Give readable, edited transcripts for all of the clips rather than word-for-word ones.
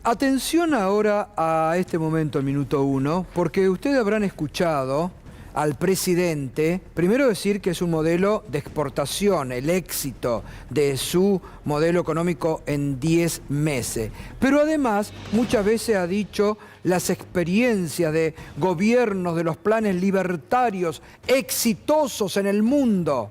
Atención ahora a este momento, el minuto 1, porque ustedes habrán escuchado al presidente, primero decir que es un modelo de exportación, el éxito de su modelo económico en 10 meses. Pero además, muchas veces ha dicho las experiencias de gobiernos de los planes libertarios exitosos en el mundo.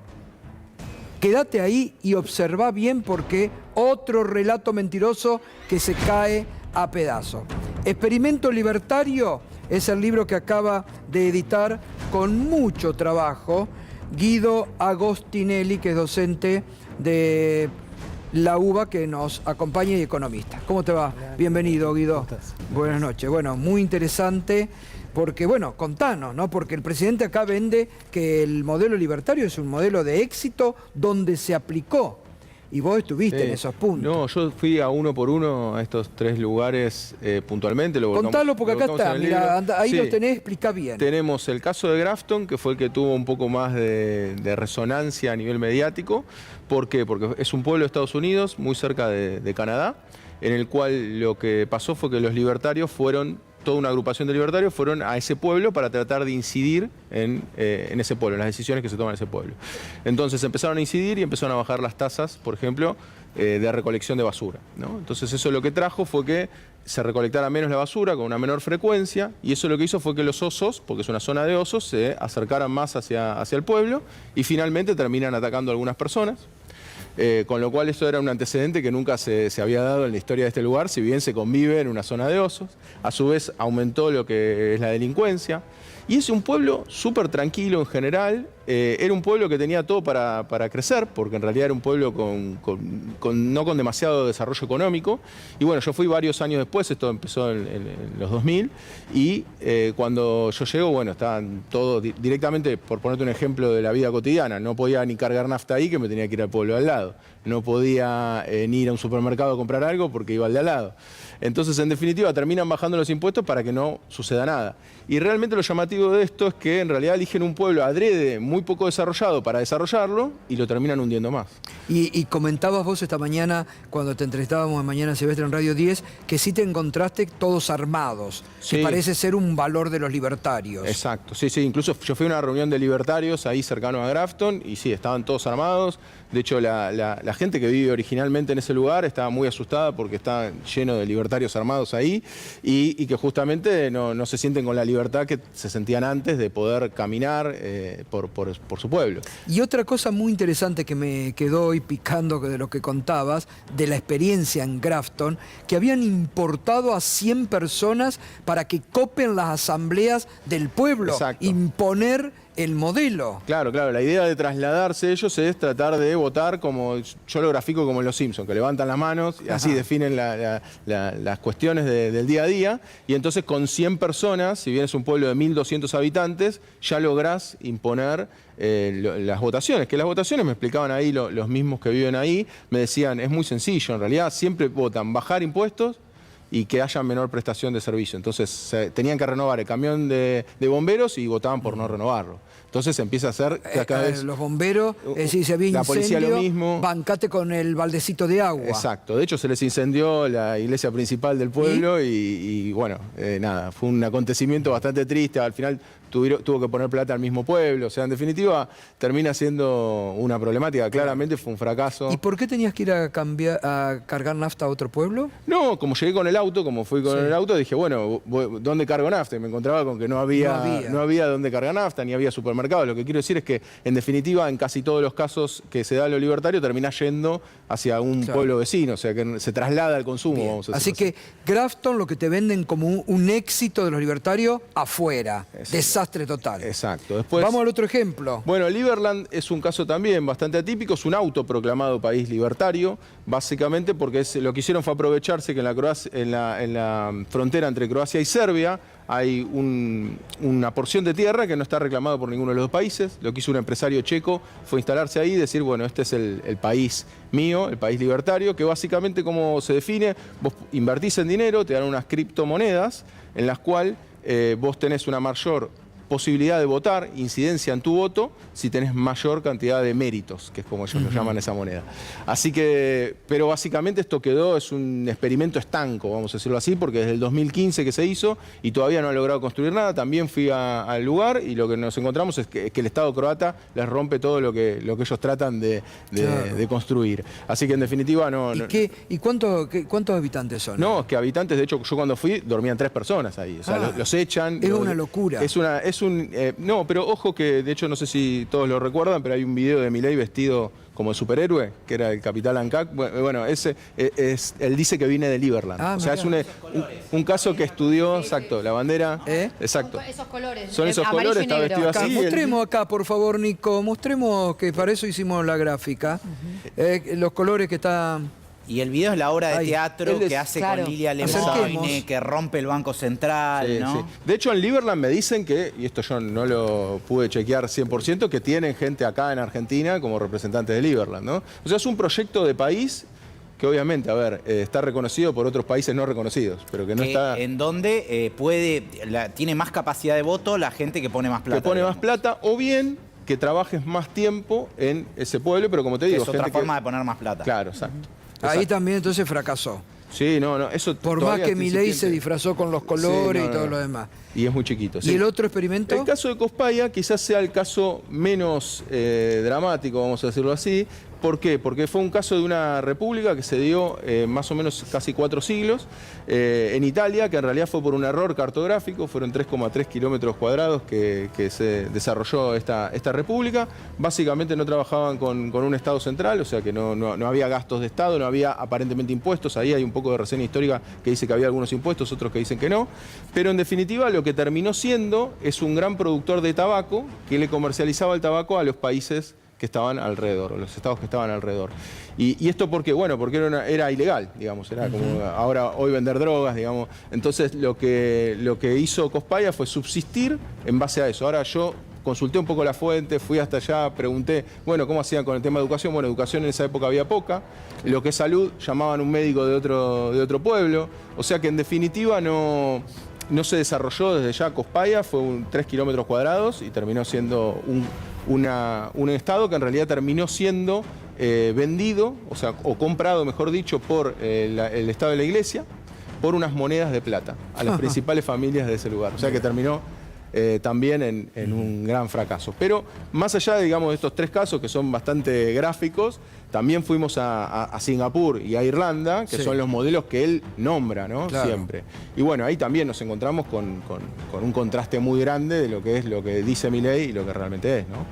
Quédate ahí y observa bien porque otro relato mentiroso que se cae a pedazos. Experimento Libertario es el libro que acaba de editar con mucho trabajo Guido Agostinelli, que es docente de la UBA, que nos acompaña y economista. ¿Cómo te va? Bienvenido, Guido. ¿Cómo estás? Buenas noches. Bueno, muy interesante. Porque, bueno, contanos, ¿no? Porque el presidente acá vende que el modelo libertario es un modelo de éxito donde se aplicó. Y vos estuviste en esos puntos. No, yo fui a uno por uno a estos 3 lugares puntualmente. Contalo porque acá está, mira, ahí lo tenés, explica bien. Tenemos el caso de Grafton, que fue el que tuvo un poco más de resonancia a nivel mediático. ¿Por qué? Porque es un pueblo de Estados Unidos, muy cerca de Canadá, en el cual lo que pasó fue que los libertarios toda una agrupación de libertarios fueron a ese pueblo para tratar de incidir en ese pueblo, en las decisiones que se toman en ese pueblo. Entonces empezaron a incidir y empezaron a bajar las tasas, por ejemplo, de recolección de basura, ¿no? Entonces eso lo que trajo fue que se recolectara menos la basura con una menor frecuencia, y eso lo que hizo fue que los osos, porque es una zona de osos, se acercaran más hacia el pueblo y finalmente terminan atacando a algunas personas. Con lo cual esto era un antecedente que nunca se había dado en la historia de este lugar, si bien se convive en una zona de osos. A su vez aumentó lo que es la delincuencia. Y es un pueblo súper tranquilo en general. Era un pueblo que tenía todo para crecer, porque en realidad era un pueblo no con demasiado desarrollo económico. Y bueno, yo fui varios años después, esto empezó en los 2000, y cuando yo llego, bueno, estaban todos directamente, por ponerte un ejemplo de la vida cotidiana, no podía ni cargar nafta ahí, que me tenía que ir al pueblo de al lado. No podía ni ir a un supermercado a comprar algo porque iba al de al lado. Entonces, en definitiva, terminan bajando los impuestos para que no suceda nada. Y realmente lo llamativo de esto es que en realidad eligen un pueblo adrede, muy poco desarrollado para desarrollarlo, y lo terminan hundiendo más. Y comentabas vos esta mañana, cuando te entrevistábamos en Mañana Silvestre en Radio 10, que sí te encontraste todos armados, sí, que parece ser un valor de los libertarios. Exacto, sí, sí. Incluso yo fui a una reunión de libertarios ahí cercano a Grafton, y sí, estaban todos armados. De hecho, la gente que vive originalmente en ese lugar estaba muy asustada porque está lleno de libertarios armados ahí, y que justamente no se sienten con la libertad que se sentían antes de poder caminar por su pueblo. Y otra cosa muy interesante que me quedó hoy picando de lo que contabas, de la experiencia en Grafton, que habían importado a 100 personas para que copen las asambleas del pueblo. Exacto. Imponer el modelo. Claro, claro. La idea de trasladarse ellos es tratar de votar como, yo lo grafico como en Los Simpsons, que levantan las manos y así definen las cuestiones del día a día. Y entonces con 100 personas, si bien es un pueblo de 1.200 habitantes, ya lográs imponer las votaciones. Que las votaciones, me explicaban ahí los mismos que viven ahí, me decían, es muy sencillo. En realidad siempre votan bajar impuestos y que haya menor prestación de servicio. Entonces tenían que renovar el camión de bomberos y votaban por no renovarlo. Entonces empieza a ser cada vez... Los bomberos, si se había la incendio, policía lo mismo. Bancate con el baldecito de agua. Exacto. De hecho, se les incendió la iglesia principal del pueblo y bueno, nada, fue un acontecimiento bastante triste. Al final tuvo que poner plata al mismo pueblo. O sea, en definitiva, termina siendo una problemática. Claramente fue un fracaso. ¿Y por qué tenías que ir a cargar nafta a otro pueblo? No, como llegué con el auto, como fui con el auto, dije, bueno, ¿dónde cargo nafta? Y me encontraba con que no había dónde cargar nafta, ni había supermercados. Lo que quiero decir es que, en definitiva, en casi todos los casos que se da a lo libertario, termina yendo hacia un pueblo vecino, o sea, que se traslada al consumo, vamos a decir. Así que Grafton, lo que te venden como un éxito de los libertarios, afuera. Exacto. Desastre total. Exacto. Después, vamos al otro ejemplo. Bueno, Liberland es un caso también bastante atípico, es un autoproclamado país libertario, básicamente porque lo que hicieron fue aprovecharse que en la frontera entre Croacia y Serbia hay una porción de tierra que no está reclamada por ninguno de los dos países. Lo que hizo un empresario checo fue instalarse ahí y decir, bueno, este es el país mío, el país libertario, que básicamente, ¿cómo se define? Vos invertís en dinero, te dan unas criptomonedas en las cuales vos tenés una mayor posibilidad de votar, incidencia en tu voto, si tenés mayor cantidad de méritos, que es como ellos lo llaman esa moneda. Así que, pero básicamente esto quedó, es un experimento estanco, vamos a decirlo así, porque desde el 2015 que se hizo y todavía no ha logrado construir nada. También fui al lugar y lo que nos encontramos es que el Estado croata les rompe todo lo que ellos tratan de construir. Así que en definitiva no... ¿Y cuántos habitantes son? No, es que habitantes, de hecho, yo cuando fui dormían 3 personas ahí. O sea, los echan. Es una locura. No, pero ojo que, de hecho, no sé si todos lo recuerdan, pero hay un video de Milei vestido como superhéroe, que era el capitán Ancac. Bueno, él dice que viene de Liberland. O sea, es un caso que estudió, exacto, la bandera. Exacto. Esos colores. Son esos colores, está vestido así. Mostremos acá, por favor, Nico, mostremos que para eso hicimos la gráfica. Los colores que están... Y el video es la obra de teatro que hace con Lilia Lemoyne, que rompe el Banco Central, ¿no? Sí. De hecho, en Liberland me dicen que, y esto yo no lo pude chequear 100%, que tienen gente acá en Argentina como representantes de Liberland, ¿no? O sea, es un proyecto de país que obviamente, a ver, está reconocido por otros países no reconocidos, pero que no está... En donde tiene más capacidad de voto la gente que pone más plata. Que pone más plata, o bien que trabajes más tiempo en ese pueblo, pero como te digo... Es otra forma de poner más plata. Claro, exacto. Ahí también entonces fracasó. Sí, no, eso... Por más que Milei se disfrazó con los colores y todo lo demás. Y es muy chiquito. ¿Y el otro experimento? El caso de Cospaya quizás sea el caso menos dramático, vamos a decirlo así. ¿Por qué? Porque fue un caso de una república que se dio más o menos casi 4 siglos en Italia, que en realidad fue por un error cartográfico. Fueron 3,3 kilómetros cuadrados que se desarrolló esta república. Básicamente no trabajaban con un Estado central, o sea que no había gastos de Estado, no había aparentemente impuestos. Ahí hay un poco de reseña histórica que dice que había algunos impuestos, otros que dicen que no. Pero en definitiva lo que terminó siendo es un gran productor de tabaco que le comercializaba el tabaco a los países que estaban alrededor, los estados que estaban alrededor. ¿Y esto por qué? Bueno, porque era ilegal, digamos, era como ahora hoy vender drogas, digamos. Entonces lo que hizo Cospaya fue subsistir en base a eso. Ahora yo consulté un poco la fuente, fui hasta allá, pregunté, bueno, ¿cómo hacían con el tema de educación? Bueno, educación en esa época había poca. Lo que es salud, llamaban un médico de otro pueblo. O sea que en definitiva no se desarrolló desde ya Cospaya, fue 3 kilómetros cuadrados y terminó siendo un estado que en realidad terminó siendo vendido, o comprado, mejor dicho, por el Estado de la Iglesia, por unas monedas de plata a las principales familias de ese lugar. O sea que terminó también en un gran fracaso. Pero más allá, digamos, de estos 3 casos que son bastante gráficos, también fuimos a Singapur y a Irlanda, que son los modelos que él nombra, ¿no? Claro. Siempre. Y bueno, ahí también nos encontramos con un contraste muy grande de lo que dice Milei y lo que realmente es, ¿no?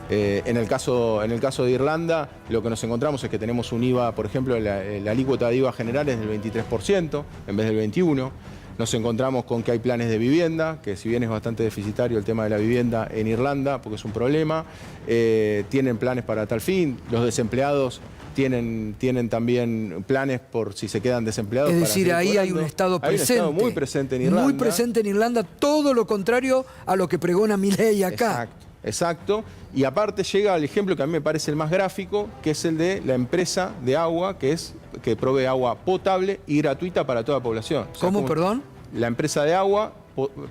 En el caso de Irlanda, lo que nos encontramos es que tenemos un IVA, por ejemplo, la alícuota de IVA general es del 23% en vez del 21%. Nos encontramos con que hay planes de vivienda, que si bien es bastante deficitario el tema de la vivienda en Irlanda, porque es un problema, tienen planes para tal fin. Los desempleados tienen también planes por si se quedan desempleados. Es decir, ahí hay un Estado presente. Hay un Estado muy presente en Irlanda. Muy presente en Irlanda, todo lo contrario a lo que pregona Milei acá. Exacto. Y aparte llega al ejemplo que a mí me parece el más gráfico, que es el de la empresa de agua, que provee agua potable y gratuita para toda la población. O sea, ¿Cómo, perdón? La empresa de agua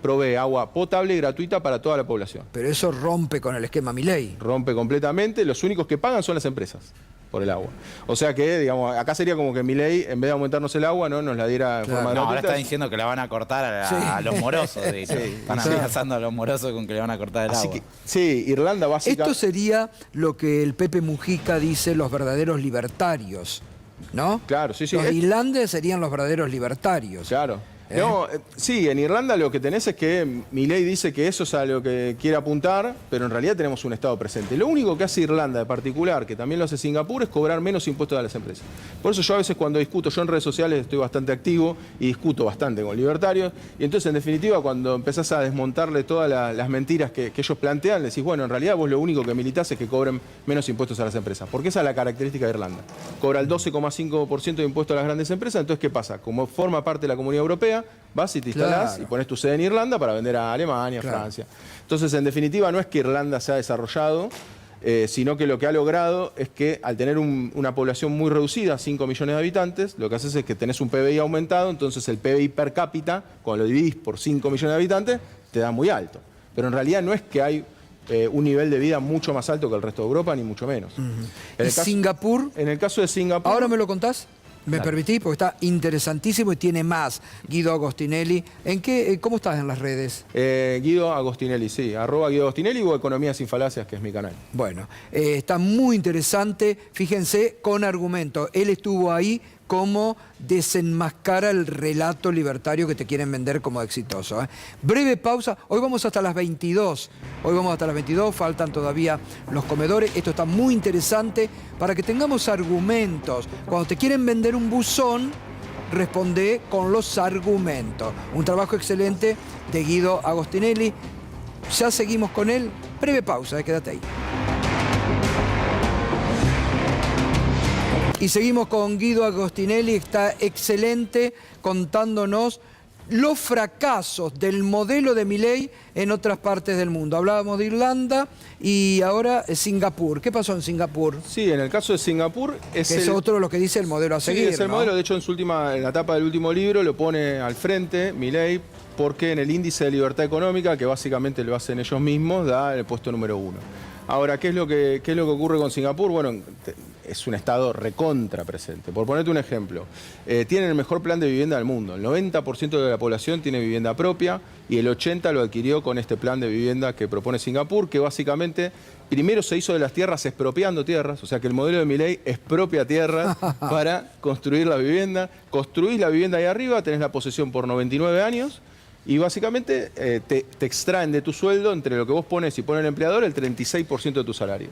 provee agua potable y gratuita para toda la población. Pero eso rompe con el esquema Milei. Rompe completamente. Los únicos que pagan son las empresas por el agua. O sea que, digamos, acá sería como que Milei, en vez de aumentarnos el agua, no nos la diera en forma gratuita. Ahora está diciendo que la van a cortar a los morosos. Están amenazando a los morosos con que le van a cortar el agua. Sí, Irlanda básicamente... Esto sería lo que el Pepe Mujica dice los verdaderos libertarios, ¿no? Claro, sí. Los islandeses serían los verdaderos libertarios. Claro. No, sí, en Irlanda lo que tenés es que Milei dice que eso es a lo que quiere apuntar, pero en realidad tenemos un Estado presente. Lo único que hace Irlanda de particular, que también lo hace Singapur, es cobrar menos impuestos a las empresas. Por eso yo a veces cuando discuto, yo en redes sociales estoy bastante activo y discuto bastante con libertarios, y entonces en definitiva cuando empezás a desmontarle todas las mentiras que ellos plantean, le decís, bueno, en realidad vos lo único que militás es que cobren menos impuestos a las empresas, porque esa es la característica de Irlanda. Cobra el 12,5% de impuestos a las grandes empresas, entonces ¿qué pasa? Como forma parte de la Comunidad Europea, vas y te instalás y pones tu sede en Irlanda para vender a Alemania, Francia. Entonces, en definitiva, no es que Irlanda se ha desarrollado, sino que lo que ha logrado es que al tener una población muy reducida, 5 millones de habitantes, lo que haces es que tenés un PBI aumentado, entonces el PBI per cápita, cuando lo dividís por 5 millones de habitantes, te da muy alto. pero en realidad no es que hay un nivel de vida mucho más alto que el resto de Europa, ni mucho menos. ¿Y Singapur? En el caso de Singapur... ¿Ahora me lo contás? ¿Me permitís? Porque está interesantísimo y tiene más. Guido Agostinelli. ¿Cómo estás en las redes? Guido Agostinelli, sí. @Guido Agostinelli o Economía sin falacias, que es mi canal. Bueno, está muy interesante. Fíjense, con argumento. Él estuvo ahí cómo desenmascara el relato libertario que te quieren vender como exitoso. Breve pausa. Hoy vamos hasta las 22. Faltan todavía los comedores. Esto está muy interesante para que tengamos argumentos. Cuando te quieren vender un buzón, responde con los argumentos. Un trabajo excelente de Guido Agostinelli. Ya seguimos con él. Breve pausa, quédate ahí. Y seguimos con Guido Agostinelli, está excelente contándonos los fracasos del modelo de Milei en otras partes del mundo. Hablábamos de Irlanda y ahora Singapur. ¿Qué pasó en Singapur? Sí, en el caso de Singapur es otro de lo que dice el modelo a seguir. Sí, es el modelo. De hecho, en la tapa del último libro lo pone al frente Milei, porque en el índice de libertad económica, que básicamente lo hacen ellos mismos, da el puesto número 1. Ahora, ¿qué es lo que ocurre con Singapur? Bueno, es un estado recontra presente. Por ponerte un ejemplo, tienen el mejor plan de vivienda del mundo. El 90% de la población tiene vivienda propia y el 80% lo adquirió con este plan de vivienda que propone Singapur, que básicamente primero se hizo de las tierras expropiando tierras, o sea que el modelo de Milei expropia tierras para construir la vivienda. Construís la vivienda ahí arriba, tenés la posesión por 99 años. Y básicamente te extraen de tu sueldo, entre lo que vos pones y pone el empleador, el 36% de tu salario.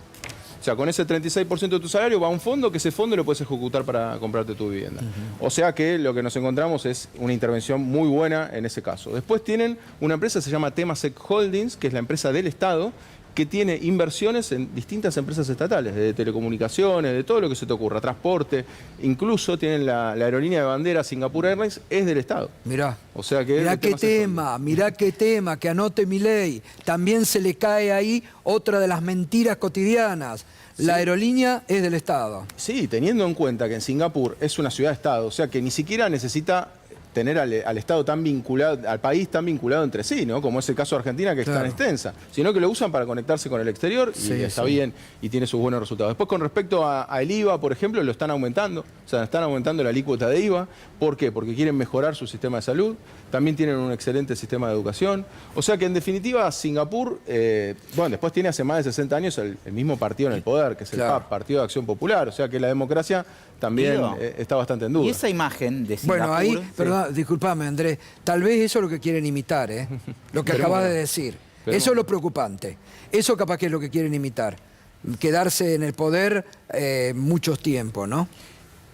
O sea, con ese 36% de tu salario va a un fondo, que ese fondo lo puedes ejecutar para comprarte tu vivienda. O sea que lo que nos encontramos es una intervención muy buena en ese caso. Después tienen una empresa que se llama Temasek Holdings, que es la empresa del Estado, que tiene inversiones en distintas empresas estatales, de telecomunicaciones, de todo lo que se te ocurra, transporte, incluso tienen la aerolínea de bandera Singapore Airlines, es del Estado. Mirá, o sea que mirá qué tema, que anote Milei. También se le cae ahí otra de las mentiras cotidianas. La aerolínea es del Estado. Sí, teniendo en cuenta que en Singapur es una ciudad-estado, o sea que ni siquiera necesita tener al Estado tan vinculado, al país tan vinculado entre sí, ¿no? Como es el caso de Argentina, que es tan extensa, sino que lo usan para conectarse con el exterior y está bien y tiene sus buenos resultados. Después, con respecto al IVA, por ejemplo, lo están aumentando, o sea, están aumentando la alícuota de IVA. ¿Por qué? Porque quieren mejorar su sistema de salud, también tienen un excelente sistema de educación. O sea que, en definitiva, Singapur, bueno, después tiene hace más de 60 años el mismo partido en el poder, que es el PAP, Partido de Acción Popular, o sea que la democracia también está bastante en duda. Y esa imagen de Singapur... Bueno, ahí, perdón, disculpame, Andrés, tal vez eso es lo que quieren imitar, lo que acabas de decir. Eso es lo preocupante. Eso capaz que es lo que quieren imitar. Quedarse en el poder muchos tiempos, ¿no?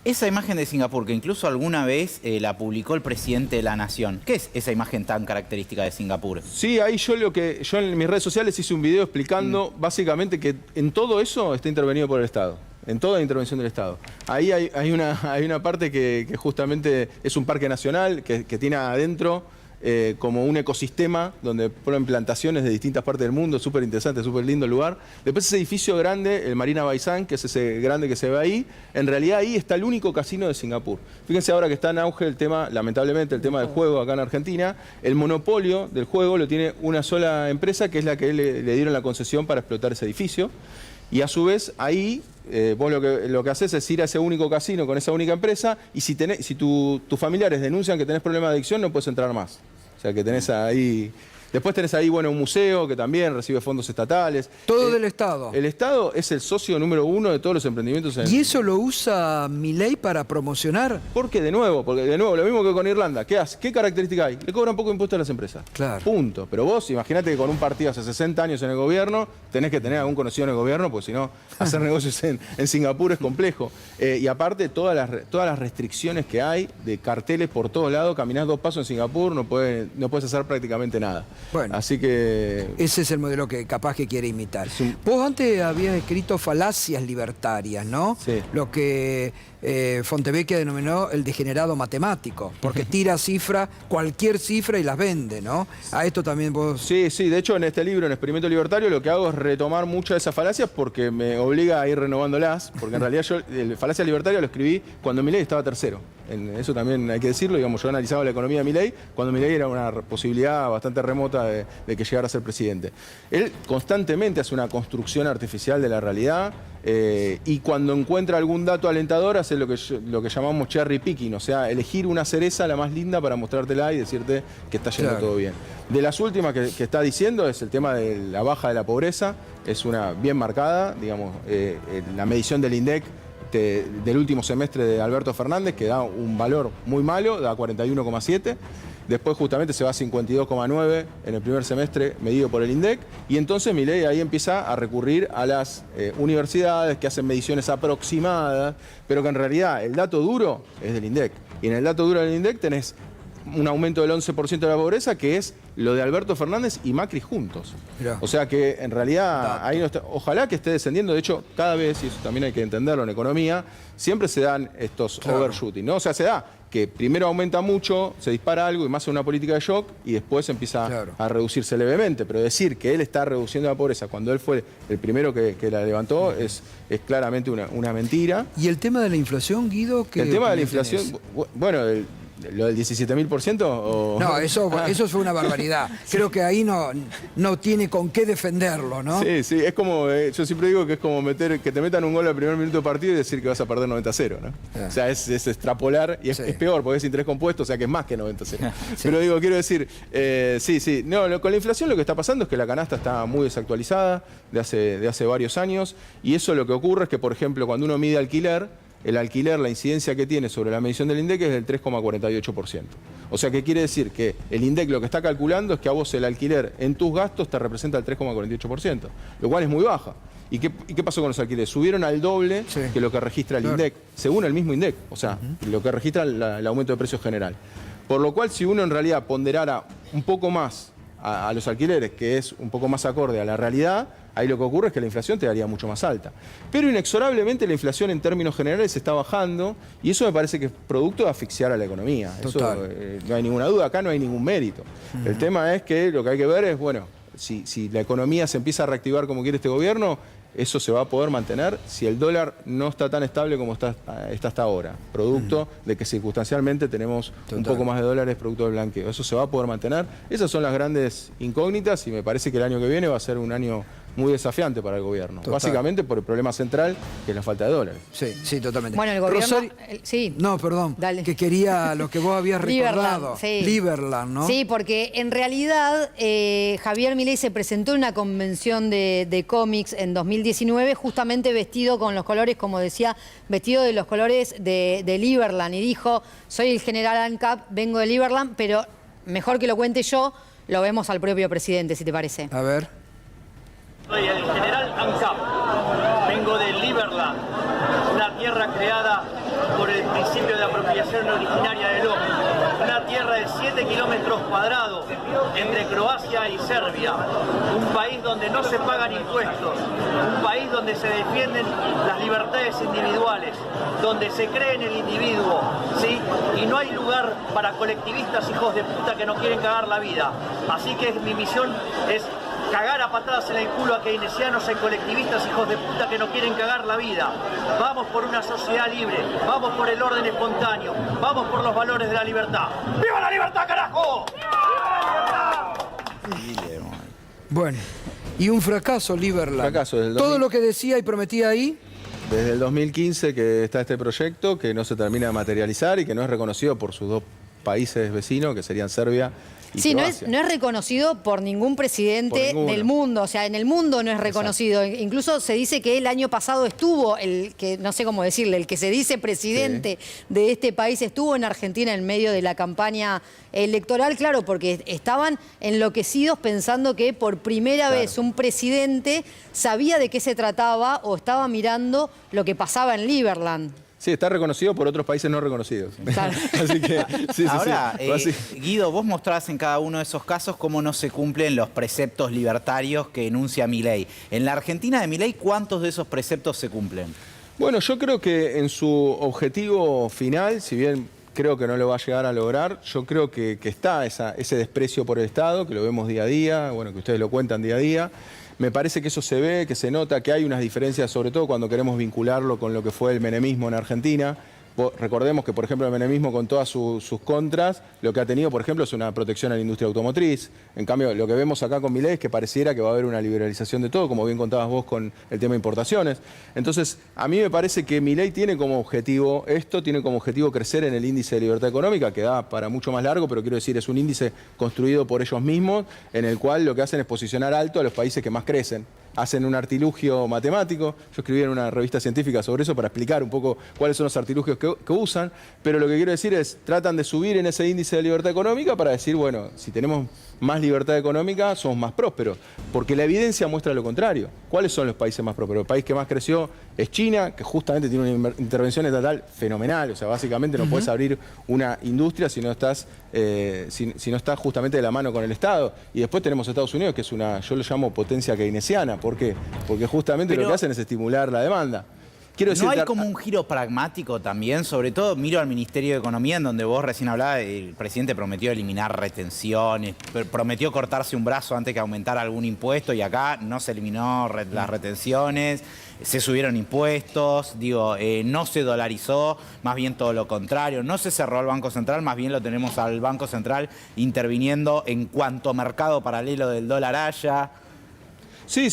Esa imagen de Singapur, que incluso alguna vez la publicó el presidente de la Nación. ¿Qué es esa imagen tan característica de Singapur? Sí, ahí yo en mis redes sociales hice un video explicando básicamente que en todo eso está intervenido por el Estado. En toda la intervención del Estado. Ahí hay una parte que justamente es un parque nacional que tiene adentro como un ecosistema donde ponen plantaciones de distintas partes del mundo, súper interesante, súper lindo el lugar. Después ese edificio grande, el Marina Bay Sands, que es ese grande que se ve ahí, en realidad ahí está el único casino de Singapur. Fíjense ahora que está en auge el tema, lamentablemente, el tema del juego acá en Argentina. El monopolio del juego lo tiene una sola empresa, que es la que le dieron la concesión para explotar ese edificio. Y a su vez, ahí, vos lo que haces es ir a ese único casino con esa única empresa, y si tus familiares denuncian que tenés problemas de adicción, no puedes entrar más. O sea que tenés ahí... Después tenés ahí, bueno, un museo que también recibe fondos estatales. Todo del Estado. El Estado es el socio número 1 de todos los emprendimientos. ¿Y eso lo usa Milei para promocionar? Porque de nuevo, lo mismo que con Irlanda. ¿Qué hace? ¿Qué característica hay? Le cobran poco impuesto a las empresas. Claro. Punto. Pero vos, imagínate que con un partido hace 60 años en el gobierno, tenés que tener algún conocido en el gobierno, porque si no, hacer negocios en Singapur es complejo. Y aparte, todas las restricciones que hay de carteles por todos lados, caminás 2 pasos en Singapur, no puedes hacer prácticamente nada. Bueno, así que... ese es el modelo que capaz que quiere imitar. Vos antes habías escrito falacias libertarias, ¿no? Sí. Lo que Fontevecchia denominó el degenerado matemático, porque tira cifra, cualquier cifra y las vende, ¿no? A esto también vos... Sí, de hecho en este libro, en Experimento Libertario, lo que hago es retomar muchas de esas falacias porque me obliga a ir renovándolas, porque en realidad yo el falacia libertaria lo escribí cuando Milei estaba tercero. eso también hay que decirlo, digamos, yo analizaba la economía de Milei cuando Milei era una posibilidad bastante remota de que llegara a ser presidente. Él constantemente hace una construcción artificial de la realidad y cuando encuentra algún dato alentador hace lo que llamamos cherry picking, o sea, elegir una cereza la más linda para mostrártela y decirte que está yendo todo bien. De las últimas que está diciendo es el tema de la baja de la pobreza, es una bien marcada, digamos, la medición del INDEC del último semestre de Alberto Fernández, que da un valor muy malo, da 41,7. Después justamente se va a 52,9 en el primer semestre medido por el INDEC. Y entonces Milei ahí empieza a recurrir a las universidades que hacen mediciones aproximadas, pero que en realidad el dato duro es del INDEC. Y en el dato duro del INDEC tenés un aumento del 11% de la pobreza, que es lo de Alberto Fernández y Macri juntos. Mirá. O sea que en realidad ahí no está, ojalá que esté descendiendo. De hecho, cada vez, y eso también hay que entenderlo en economía, siempre se dan estos overshooting, ¿no? O sea, se da que primero aumenta mucho, se dispara algo y más en una política de shock y después empieza a reducirse levemente. Pero decir que él está reduciendo la pobreza cuando él fue el primero que la levantó es claramente una mentira. ¿Y el tema de la inflación, Guido? El tema de la inflación, bueno, ¿lo del 17.000%? No, eso fue una barbaridad. Creo que ahí no tiene con qué defenderlo, ¿no? Sí, es como, yo siempre digo que es como que te metan un gol al primer minuto de partido y decir que vas a perder 90-0, ¿no? O sea, es extrapolar y es peor porque es interés compuesto, o sea que es más que 90-0. Pero digo, quiero decir, no, con la inflación lo que está pasando es que la canasta está muy desactualizada de hace varios años y eso lo que ocurre es que, por ejemplo, cuando uno mide alquiler, el alquiler, la incidencia que tiene sobre la medición del INDEC es del 3,48%. O sea, ¿qué quiere decir? Que el INDEC lo que está calculando es que a vos el alquiler en tus gastos te representa el 3,48%, lo cual es muy baja. ¿Y qué pasó con los alquileres? Subieron al doble que lo que registra el INDEC, según el mismo INDEC, o sea, lo que registra el aumento de precios general. Por lo cual, si uno en realidad ponderara un poco más a los alquileres, que es un poco más acorde a la realidad, ahí lo que ocurre es que la inflación te daría mucho más alta. Pero inexorablemente la inflación en términos generales está bajando y eso me parece que es producto de asfixiar a la economía. Eso, no hay ninguna duda, acá no hay ningún mérito. El tema es que lo que hay que ver es, bueno, si la economía se empieza a reactivar como quiere este gobierno, eso se va a poder mantener si el dólar no está tan estable como está hasta ahora, producto de que circunstancialmente tenemos un poco más de dólares producto del blanqueo. Eso se va a poder mantener. Esas son las grandes incógnitas y me parece que el año que viene va a ser un año muy desafiante para el gobierno. Básicamente por el problema central, que es la falta de dólares. Sí, totalmente. Bueno, el gobierno... No, perdón. Dale. Que quería lo que vos habías recordado. Liberland, ¿no? Sí, porque en realidad Javier Milei se presentó en una convención de cómics en 2019 justamente vestido con los colores, como decía, vestido de los colores de Liberland y dijo, soy el general ANCAP, vengo de Liberland, pero mejor que lo cuente yo, lo vemos al propio presidente, si te parece. A ver. Soy el general ANCAP, vengo de Liberland, una tierra creada por el principio de apropiación originaria del hombre, una tierra de 7 kilómetros cuadrados entre Croacia y Serbia, un país donde no se pagan impuestos, un país donde se defienden las libertades individuales, donde se cree en el individuo, ¿sí? Y no hay lugar para colectivistas hijos de puta que no quieren cagar la vida. Así que mi misión es cagar a patadas en el culo a keynesianos y colectivistas hijos de puta que no quieren cagar la vida. Vamos por una sociedad libre, vamos por el orden espontáneo, vamos por los valores de la libertad. ¡Viva la libertad, carajo! ¡Viva la libertad! Bueno, y un fracaso, Liberland. Fracaso todo lo que decía y prometía ahí. Desde el 2015 que está este proyecto, que no se termina de materializar y que no es reconocido por sus dos países vecinos, que serían Serbia y Croacia. No es reconocido por ningún presidente del mundo, o sea, en el mundo no es reconocido. Incluso se dice que el año pasado estuvo, el que no sé cómo decirle, el que se dice presidente de este país estuvo en Argentina en medio de la campaña electoral, claro, porque estaban enloquecidos pensando que por primera vez un presidente sabía de qué se trataba o estaba mirando lo que pasaba en Liberland. Sí, está reconocido por otros países no reconocidos. Claro. Así que, Ahora, Guido, vos mostrás en cada uno de esos casos cómo no se cumplen los preceptos libertarios que enuncia Milei. En la Argentina de Milei, ¿cuántos de esos preceptos se cumplen? Bueno, yo creo que en su objetivo final, si bien creo que no lo va a llegar a lograr, yo creo que está ese desprecio por el Estado, que lo vemos día a día, bueno, que ustedes lo cuentan día a día. Me parece que eso se ve, que se nota, que hay unas diferencias, sobre todo cuando queremos vincularlo con lo que fue el menemismo en Argentina, Recordemos que, por ejemplo, el menemismo con todas sus contras, lo que ha tenido, por ejemplo, es una protección a la industria automotriz. En cambio, lo que vemos acá con Milei es que pareciera que va a haber una liberalización de todo, como bien contabas vos con el tema de importaciones. Entonces, a mí me parece que Milei tiene como objetivo esto, tiene como objetivo crecer en el índice de libertad económica, que da para mucho más largo, pero quiero decir, es un índice construido por ellos mismos, en el cual lo que hacen es posicionar alto a los países que más crecen. Hacen un artilugio matemático. Yo escribí en una revista científica sobre eso para explicar un poco cuáles son los artilugios que usan, pero lo que quiero decir es, tratan de subir en ese índice de libertad económica para decir, bueno, si tenemos más libertad económica, somos más prósperos, porque la evidencia muestra lo contrario. ¿Cuáles son los países más prósperos? El país que más creció es China, que justamente tiene una intervención estatal fenomenal, o sea, básicamente no puedes abrir una industria si no estás justamente de la mano con el Estado. Y después tenemos Estados Unidos, que es yo lo llamo potencia keynesiana. ¿Por qué? Porque justamente lo que hacen es estimular la demanda. ¿No hay como un giro pragmático también? Sobre todo miro al Ministerio de Economía, en donde vos recién hablabas, el presidente prometió eliminar retenciones, prometió cortarse un brazo antes que aumentar algún impuesto, y acá no se eliminó las retenciones, se subieron impuestos, no se dolarizó, más bien todo lo contrario, no se cerró el Banco Central, más bien lo tenemos al Banco Central interviniendo en cuanto mercado paralelo del dólar haya. Sí,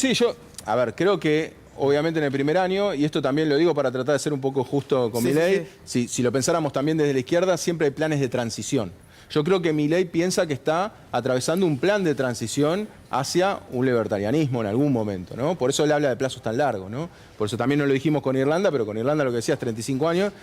a ver, creo que obviamente en el primer año, y esto también lo digo para tratar de ser un poco justo con Milei, si lo pensáramos también desde la izquierda, siempre hay planes de transición. Yo creo que Milei piensa que está atravesando un plan de transición hacia un libertarianismo en algún momento, ¿no? Por eso él habla de plazos tan largos, ¿no? Por eso también no lo dijimos con Irlanda, pero con Irlanda lo que decía es 35 años,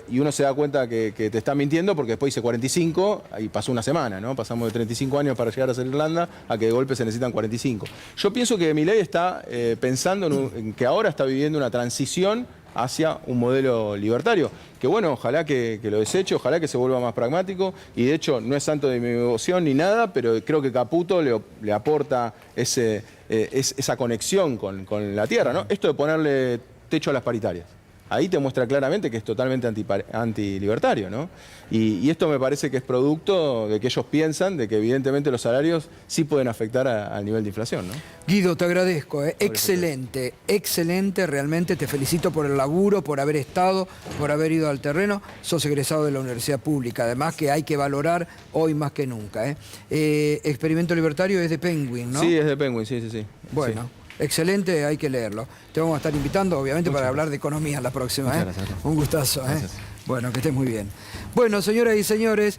y uno se da cuenta que te está mintiendo porque después dice 45 y pasó una semana, ¿no? Pasamos de 35 años para llegar a ser Irlanda a que de golpe se necesitan 45. Yo pienso que Milei está pensando en que ahora está viviendo una transición hacia un modelo libertario, que bueno, ojalá que lo deseche, ojalá que se vuelva más pragmático, y de hecho no es santo de mi devoción ni nada, pero creo que Caputo le aporta esa conexión con la tierra, ¿no? Esto de ponerle techo a las paritarias. Ahí te muestra claramente que es totalmente antilibertario, ¿no? Y esto me parece que es producto de que ellos piensan de que evidentemente los salarios sí pueden afectar al nivel de inflación, ¿no? Guido, te agradezco, excelente, excelente, realmente te felicito por el laburo, por haber estado, por haber ido al terreno. Sos egresado de la Universidad Pública, además que hay que valorar hoy más que nunca. Experimento Libertario es de Penguin, ¿no? Sí, es de Penguin, sí. Bueno. Sí. Excelente, hay que leerlo. Te vamos a estar invitando, obviamente, para hablar de economía la próxima. Muchas gracias. Un gustazo. Gracias. Bueno, que estés muy bien. Bueno, señoras y señores,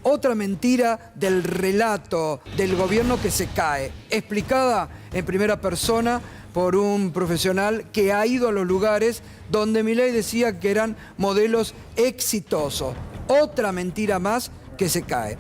otra mentira del relato del gobierno que se cae, explicada en primera persona por un profesional que ha ido a los lugares donde Milei decía que eran modelos exitosos. Otra mentira más que se cae.